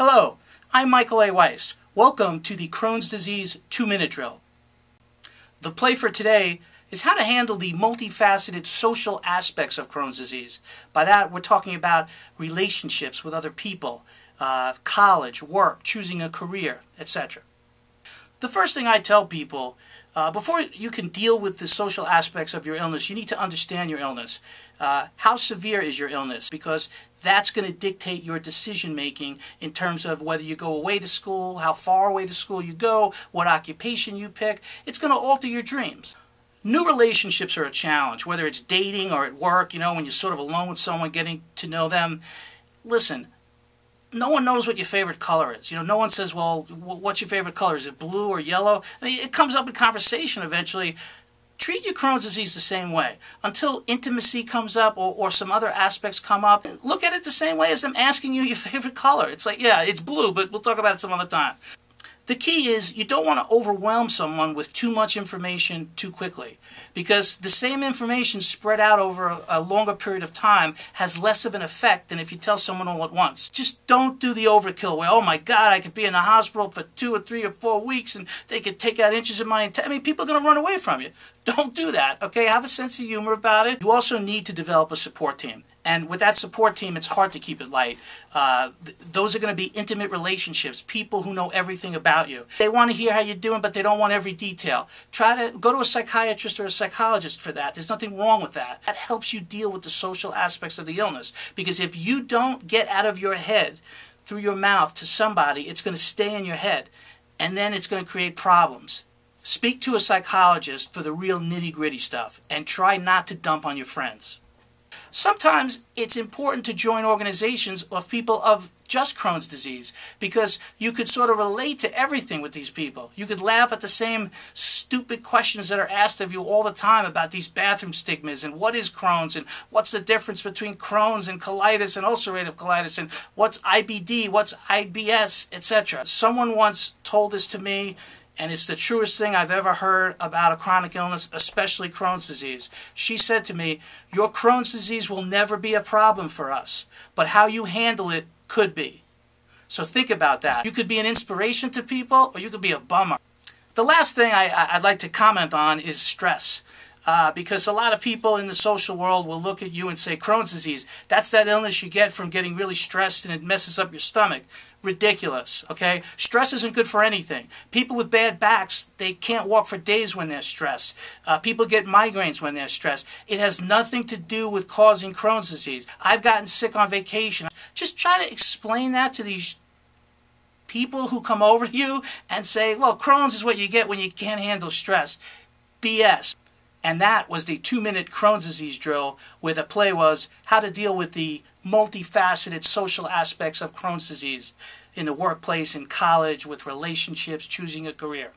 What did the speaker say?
Hello, I'm Michael A. Weiss. Welcome to the Crohn's disease 2-minute drill. The play for today is how to handle the multifaceted social aspects of Crohn's disease. By that, we're talking about relationships with other people, college, work, choosing a career, etc. The first thing I tell people, before you can deal with the social aspects of your illness, you need to understand your illness. How severe is your illness? Because that's going to dictate your decision making in terms of whether you go away to school, how far away to school you go, what occupation you pick. It's going to alter your dreams. New relationships are a challenge, whether it's dating or at work, when you're sort of alone with someone, getting to know them. Listen, no one knows what your favorite color is. No one says, well, what's your favorite color? Is it blue or yellow? It comes up in conversation eventually. Treat your Crohn's disease the same way. Until intimacy comes up or some other aspects come up, look at it the same way as I'm asking you your favorite color. It's like, yeah, it's blue, but we'll talk about it some other time. The key is you don't want to overwhelm someone with too much information too quickly, because the same information spread out over a longer period of time has less of an effect than if you tell someone all at once. Just don't do the overkill where, oh my God, I could be in the hospital for 2 or 3 or 4 weeks and they could take out inches of my intestine. People are going to run away from you. Don't do that, okay? Have a sense of humor about it. You also need to develop a support team. And with that support team, it's hard to keep it light. Those are going to be intimate relationships, people who know everything about you. They want to hear how you're doing, but they don't want every detail. Try to go to a psychiatrist or a psychologist for that. There's nothing wrong with that. That helps you deal with the social aspects of the illness. Because if you don't get out of your head through your mouth to somebody, it's going to stay in your head. And then it's going to create problems. Speak to a psychologist for the real nitty-gritty stuff. And try not to dump on your friends. Sometimes it's important to join organizations of people of just Crohn's disease, because you could sort of relate to everything with these people. You could laugh at the same stupid questions that are asked of you all the time about these bathroom stigmas and what is Crohn's and what's the difference between Crohn's and colitis and ulcerative colitis and what's IBD, what's IBS, etc. Someone once told this to me, and it's the truest thing I've ever heard about a chronic illness, especially Crohn's disease. She said to me, your Crohn's disease will never be a problem for us, but how you handle it could be. So think about that. You could be an inspiration to people, or you could be a bummer. The last thing I'd like to comment on is stress. Because a lot of people in the social world will look at you and say, Crohn's disease, that's that illness you get from getting really stressed and it messes up your stomach. Ridiculous, okay? Stress isn't good for anything. People with bad backs, they can't walk for days when they're stressed. People get migraines when they're stressed. It has nothing to do with causing Crohn's disease. I've gotten sick on vacation. Just try to explain that to these people who come over to you and say, well, Crohn's is what you get when you can't handle stress. BS. And that was the 2-minute Crohn's disease drill, where the play was how to deal with the multifaceted social aspects of Crohn's disease in the workplace, in college, with relationships, choosing a career.